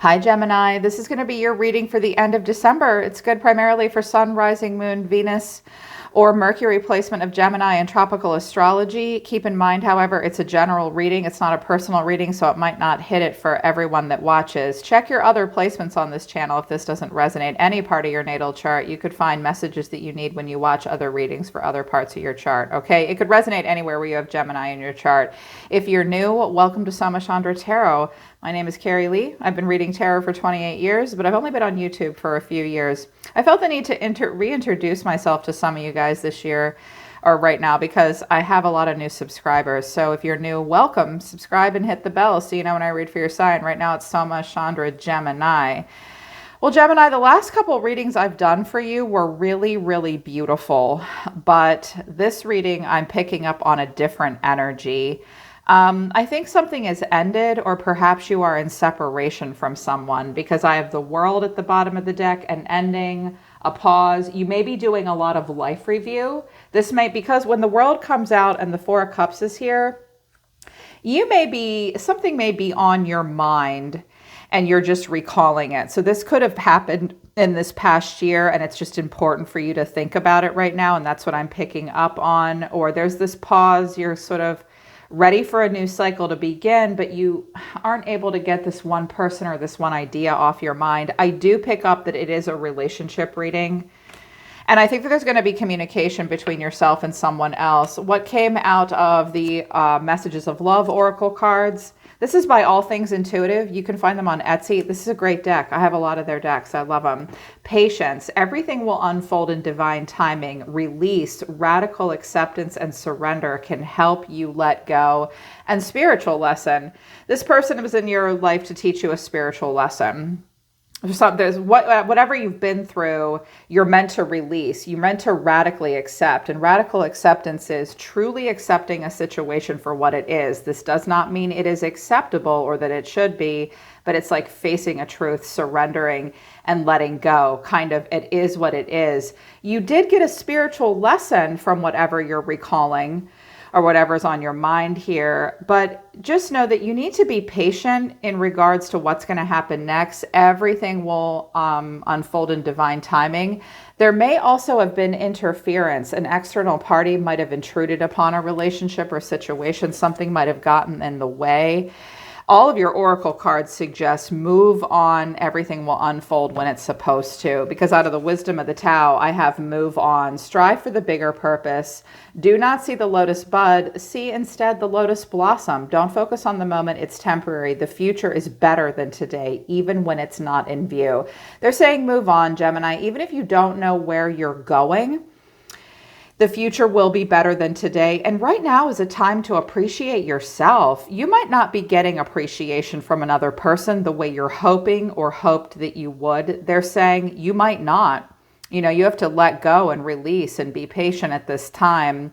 Hi, Gemini. This is going to be your reading for the end of December. It's good primarily for Sun, Rising, Moon, Venus, or Mercury placement of Gemini in tropical astrology. Keep in mind, however, it's a general reading. It's not a personal reading, so it might not hit it for everyone that watches. Check your other placements on this channel if this doesn't resonate any part of your natal chart. You could find messages that you need when you watch other readings for other parts of your chart, okay? It could resonate anywhere where you have Gemini in your chart. If you're new, welcome to Samachandra Tarot. My name is Carrie Lee. I've been reading tarot for 28 years, but I've only been on YouTube for a few years. I felt the need to reintroduce myself to some of you guys this year or right now because I have a lot of new subscribers. So if you're new, welcome. Subscribe and hit the bell so you know when I read for your sign. Right now it's Soma Chandra Gemini. Well, Gemini, the last couple of readings I've done for you were really, really beautiful. But this reading, I'm picking up on a different energy. I think something has ended, or perhaps you are in separation from someone, because I have the World at the bottom of the deck, an ending, a pause. You may be doing a lot of life review. Because when the World comes out and the Four of Cups is here, something may be on your mind and you're just recalling it. So this could have happened in this past year and it's just important for you to think about it right now. And that's what I'm picking up on. Or there's this pause, you're sort of ready for a new cycle to begin, but you aren't able to get this one person or this one idea off your mind. I do pick up that it is a relationship reading. And I think that there's going to be communication between yourself and someone else. What came out of the Messages of Love Oracle cards, this is by All Things Intuitive. You can find them on Etsy. This is a great deck. I have a lot of their decks. I love them. Patience. Everything will unfold in divine timing. Release, radical acceptance, and surrender can help you let go. And spiritual lesson. This person was in your life to teach you a spiritual lesson. Whatever you've been through, you're meant to release. You're meant to radically accept. And radical acceptance is truly accepting a situation for what it is. This does not mean it is acceptable or that it should be, but it's like facing a truth, surrendering and letting go. Kind of, it is what it is. You did get a spiritual lesson from whatever you're recalling or whatever's on your mind here. But just know that you need to be patient in regards to what's going to happen next. Everything will unfold in divine timing. There may also have been interference. An external party might have intruded upon a relationship or situation. Something might have gotten in the way. All of your oracle cards suggest move on. Everything will unfold when it's supposed to. Because out of the wisdom of the Tao, I have move on. Strive for the bigger purpose. Do not see the lotus bud. See instead the lotus blossom. Don't focus on the moment. It's temporary. The future is better than today, even when it's not in view. They're saying move on, Gemini. Even if you don't know where you're going, the future will be better than today. And right now is a time to appreciate yourself. You might not be getting appreciation from another person the way you're hoping or hoped that you would. They're saying you might not. You have to let go and release and be patient at this time.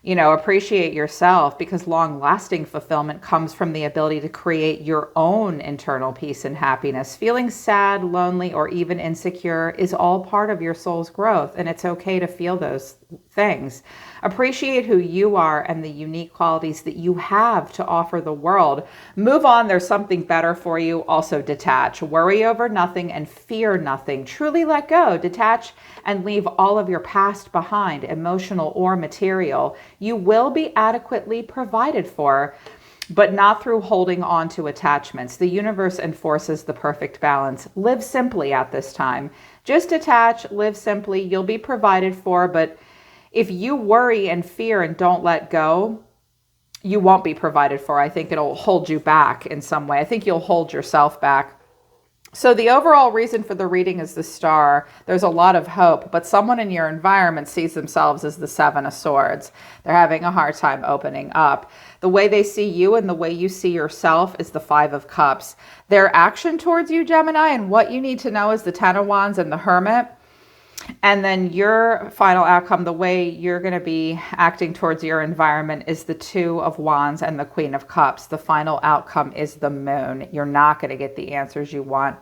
Appreciate yourself, because long-lasting fulfillment comes from the ability to create your own internal peace and happiness. Feeling sad, lonely, or even insecure is all part of your soul's growth, and it's okay to feel those things. Appreciate who you are and the unique qualities that you have to offer the world. Move on. There's something better for you. Also detach. Worry over nothing and fear nothing. Truly let go. Detach and leave all of your past behind, emotional or material. You will be adequately provided for, but not through holding on to attachments. The universe enforces the perfect balance. Live simply at this time. Just detach, live simply. You'll be provided for, but if you worry and fear and don't let go, you won't be provided for. I think it'll hold you back in some way. I think you'll hold yourself back. So the overall reason for the reading is the Star. There's a lot of hope, but someone in your environment sees themselves as the Seven of Swords. They're having a hard time opening up. The way they see you and the way you see yourself is the Five of Cups. Their action towards you, Gemini, and what you need to know is the Ten of Wands and the Hermit. And then your final outcome, the way you're going to be acting towards your environment, is the Two of Wands and the Queen of Cups. The final outcome is the Moon. You're not going to get the answers you want.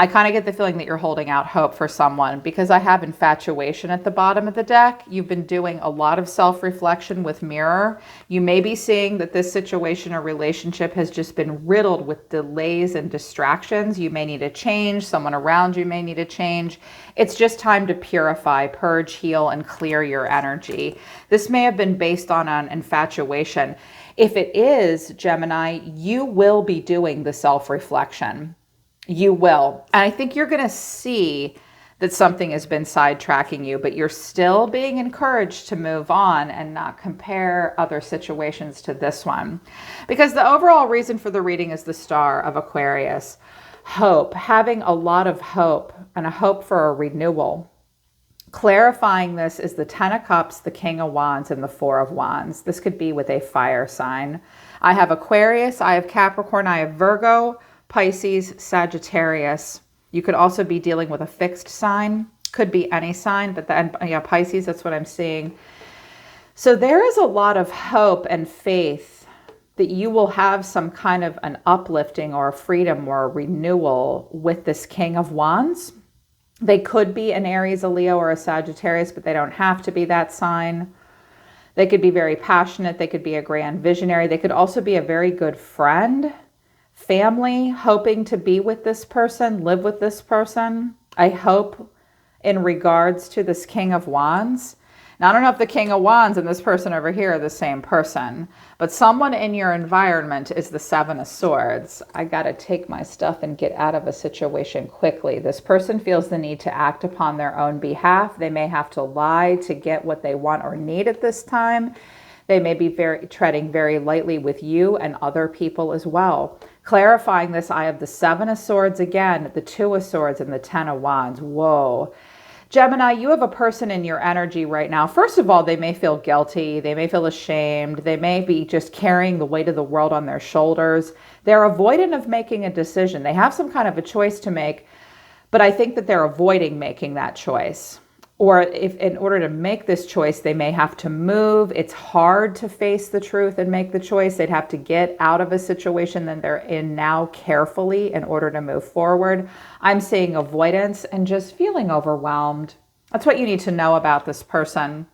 I kind of get the feeling that you're holding out hope for someone because I have infatuation at the bottom of the deck. You've been doing a lot of self-reflection with mirror. You may be seeing that this situation or relationship has just been riddled with delays and distractions. You may need a change. Someone around you may need a change. It's just time to purify, purge, heal, and clear your energy. This may have been based on an infatuation. If it is, Gemini, you will be doing the self-reflection. You will. And I think you're going to see that something has been sidetracking you, but you're still being encouraged to move on and not compare other situations to this one. Because the overall reason for the reading is the Star of Aquarius. Hope, having a lot of hope and a hope for a renewal. Clarifying this is the 10 of Cups, the King of Wands, and the 4 of Wands. This could be with a fire sign. I have Aquarius, I have Capricorn, I have Virgo, Pisces, Sagittarius. You could also be dealing with a fixed sign. Could be any sign, but then, yeah, Pisces, that's what I'm seeing. So there is a lot of hope and faith that you will have some kind of an uplifting or a freedom or a renewal with this King of Wands. They could be an Aries, a Leo, or a Sagittarius, but they don't have to be that sign. They could be very passionate. They could be a grand visionary. They could also be a very good friend. Family, hoping to be with this person, live with this person. I hope in regards to this King of Wands. Now, I don't know if the King of Wands and this person over here are the same person, but someone in your environment is the 7 of Swords. I got to take my stuff and get out of a situation quickly. This person feels the need to act upon their own behalf. They may have to lie to get what they want or need at this time. They may be treading very lightly with you and other people as well. Clarifying this, I have the 7 of Swords again, the 2 of Swords, and the 10 of Wands. Whoa. Gemini, you have a person in your energy right now. First of all, they may feel guilty. They may feel ashamed. They may be just carrying the weight of the world on their shoulders. They're avoidant of making a decision. They have some kind of a choice to make, but I think that they're avoiding making that choice. Or if in order to make this choice, they may have to move. It's hard to face the truth and make the choice. They'd have to get out of a situation that they're in now carefully in order to move forward. I'm seeing avoidance and just feeling overwhelmed. That's what you need to know about this person.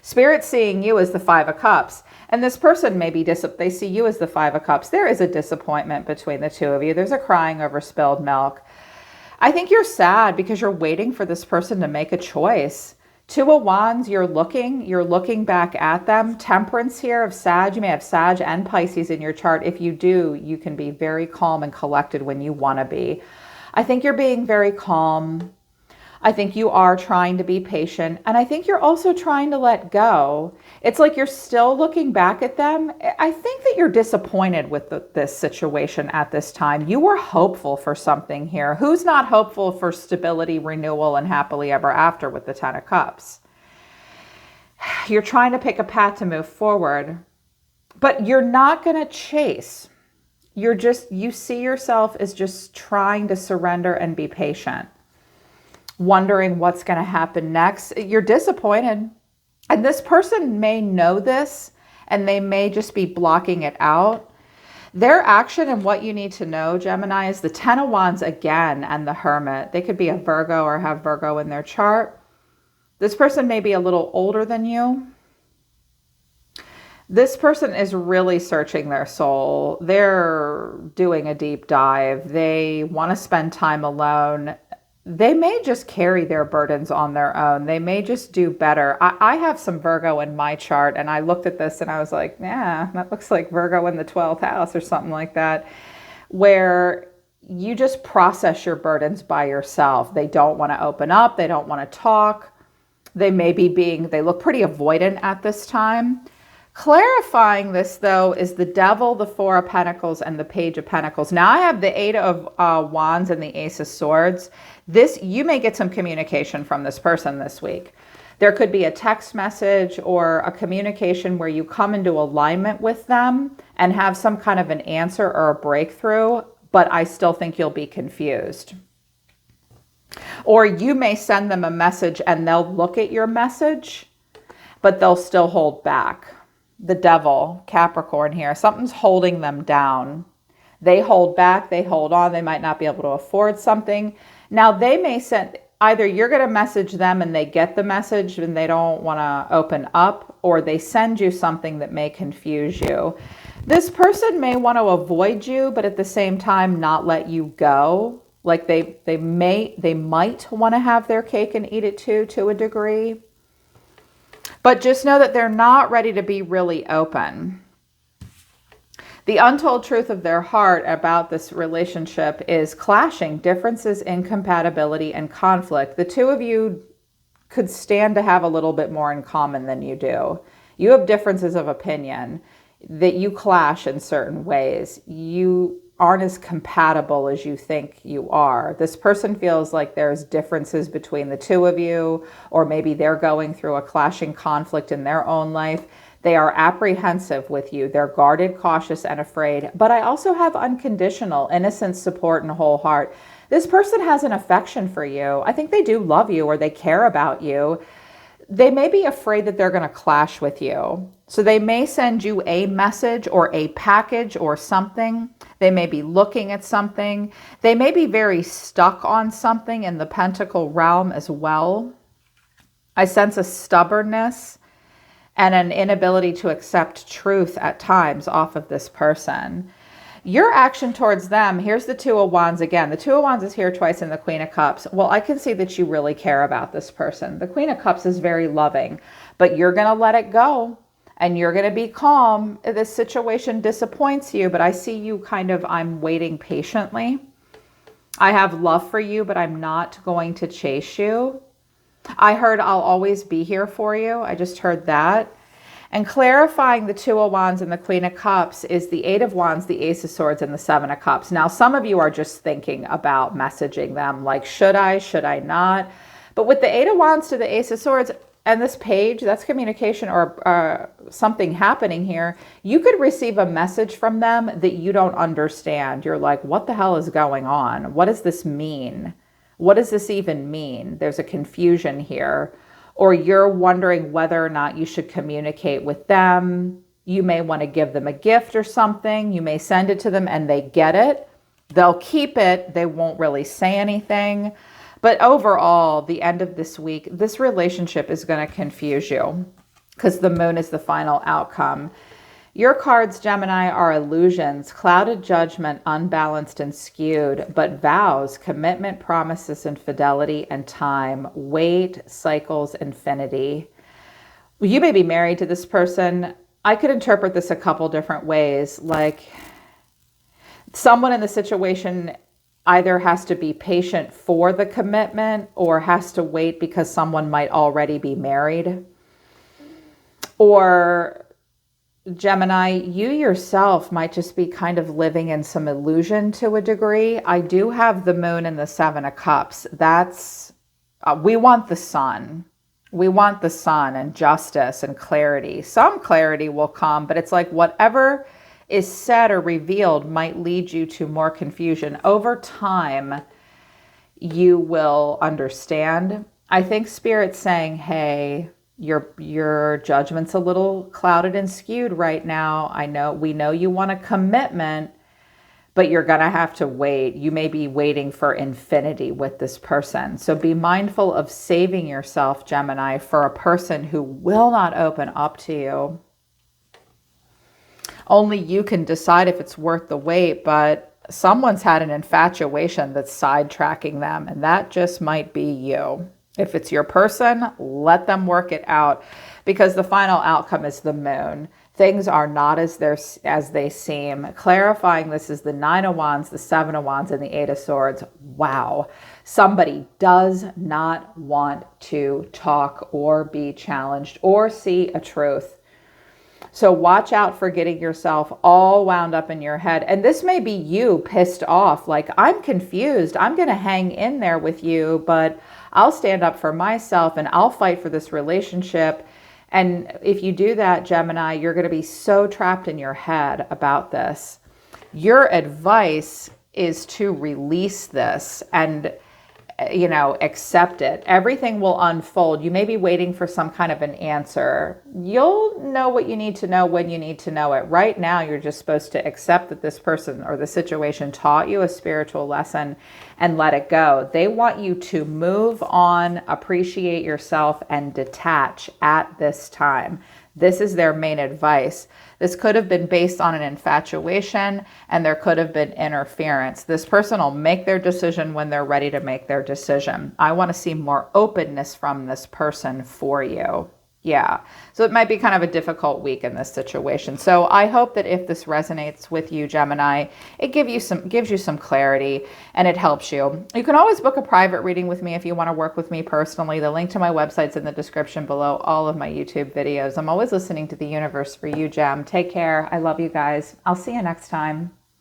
Spirit's seeing you as the 5 of Cups. And this person may be, they see you as the 5 of Cups. There is a disappointment between the two of you. There's a crying over spilled milk. I think you're sad because you're waiting for this person to make a choice. 2 of Wands, you're looking back at them. Temperance here of Sag. You may have Sag and Pisces in your chart. If you do, you can be very calm and collected when you want to be. I think you're being very calm. I think you are trying to be patient. And I think you're also trying to let go. It's like you're still looking back at them. I think that you're disappointed with this situation at this time. You were hopeful for something here. Who's not hopeful for stability, renewal, and happily ever after with the 10 of Cups? You're trying to pick a path to move forward, but you're not going to chase. You see yourself as just trying to surrender and be patient. Wondering what's going to happen next. You're disappointed. And this person may know this and they may just be blocking it out. Their action and what you need to know, Gemini, is the 10 of Wands again and the Hermit. They could be a Virgo or have Virgo in their chart. This person may be a little older than you. This person is really searching their soul. They're doing a deep dive. They want to spend time alone. They may just carry their burdens on their own. They may just do better. I have some Virgo in my chart, and I looked at this and I was like, yeah, that looks like Virgo in the 12th house or something like that, where you just process your burdens by yourself. They don't want to open up. They don't want to talk. They look pretty avoidant at this time. Clarifying this, though, is the Devil, the 4 of Pentacles, and the Page of Pentacles. Now, I have the 8 of Wands and the Ace of Swords. You may get some communication from this person this week. There could be a text message or a communication where you come into alignment with them and have some kind of an answer or a breakthrough, but I still think you'll be confused. Or you may send them a message and they'll look at your message, but they'll still hold back. The Devil, Capricorn here, something's holding them down. They hold back, they hold on, they might not be able to afford something. Now they may send, either you're going to message them and they get the message and they don't want to open up, or they send you something that may confuse you. This person may want to avoid you, but at the same time not let you go. Like they might want to have their cake and eat it too, to a degree. But just know that they're not ready to be really open. The untold truth of their heart about this relationship is clashing, differences, incompatibility, and conflict. The two of you could stand to have a little bit more in common than you do. You have differences of opinion, that you clash in certain ways. You aren't as compatible as you think you are. This person feels like there's differences between the two of you, or maybe they're going through a clashing conflict in their own life. They are apprehensive with you. They're guarded, cautious, and afraid. But I also have unconditional, innocent support and whole heart. This person has an affection for you. I think they do love you, or they care about you. They may be afraid that they're going to clash with you. So they may send you a message or a package or something. They may be looking at something. They may be very stuck on something in the pentacle realm as well. I sense a stubbornness and an inability to accept truth at times off of this person. Your action towards them, here's the Two of Wands again. The Two of Wands is here twice in the Queen of Cups. Well, I can see that you really care about this person. The Queen of Cups is very loving, but you're going to let it go and you're going to be calm. This situation disappoints you, but I see you kind of, I'm waiting patiently. I have love for you, but I'm not going to chase you. I heard I'll always be here for you. I just heard that. And clarifying the Two of Wands and the Queen of Cups is the Eight of Wands, the Ace of Swords, and the Seven of Cups. Now, some of you are just thinking about messaging them, like, should I not? But with the Eight of Wands to the Ace of Swords and this page, that's communication or something happening here. You could receive a message from them that you don't understand. You're like, what the hell is going on? What does this mean? What does this even mean? There's a confusion here. Or you're wondering whether or not you should communicate with them. You may want to give them a gift or something. You may send it to them and they get it. They'll keep it. They won't really say anything. But overall, the end of this week, this relationship is going to confuse you because the moon is the final outcome. Your cards, Gemini, are illusions, clouded judgment, unbalanced and skewed, but vows, commitment, promises, and fidelity and time, weight, cycles, infinity. You may be married to this person. I could interpret this a couple different ways. Like someone in the situation either has to be patient for the commitment or has to wait because someone might already be married. Or Gemini, you yourself might just be kind of living in some illusion to a degree. I do have the moon and the Seven of Cups. That's, we want the sun. We want the sun and justice and clarity. Some clarity will come, but it's like whatever is said or revealed might lead you to more confusion. Over time, you will understand. I think Spirit's saying, hey, your judgment's a little clouded and skewed right now. We know you want a commitment, but you're going to have to wait. You may be waiting for infinity with this person. So be mindful of saving yourself, Gemini, for a person who will not open up to you. Only you can decide if it's worth the wait, but someone's had an infatuation that's sidetracking them, and that just might be you. If it's your person, let them work it out because the final outcome is the moon. Things are not as they seem. Clarifying this is the Nine of Wands, the Seven of Wands, and the Eight of Swords. Wow. Somebody does not want to talk or be challenged or see a truth. So watch out for getting yourself all wound up in your head. And this may be you pissed off, like, I'm confused. I'm going to hang in there with you, but I'll stand up for myself and I'll fight for this relationship. And if you do that, Gemini, you're going to be so trapped in your head about this. Your advice is to release this and you know, accept it. Everything will unfold. You may be waiting for some kind of an answer. You'll know what you need to know when you need to know it. Right now, you're just supposed to accept that this person or the situation taught you a spiritual lesson and let it go. They want you to move on, appreciate yourself, and detach at this time. This is their main advice. This could have been based on an infatuation, and there could have been interference. This person will make their decision when they're ready to make their decision. I want to see more openness from this person for you. Yeah. So it might be kind of a difficult week in this situation. So I hope that if this resonates with you, Gemini, it gives you some clarity and it helps you. You can always book a private reading with me if you want to work with me personally. The link to my website's in the description below all of my YouTube videos. I'm always listening to the universe for you, Gem. Take care. I love you guys. I'll see you next time.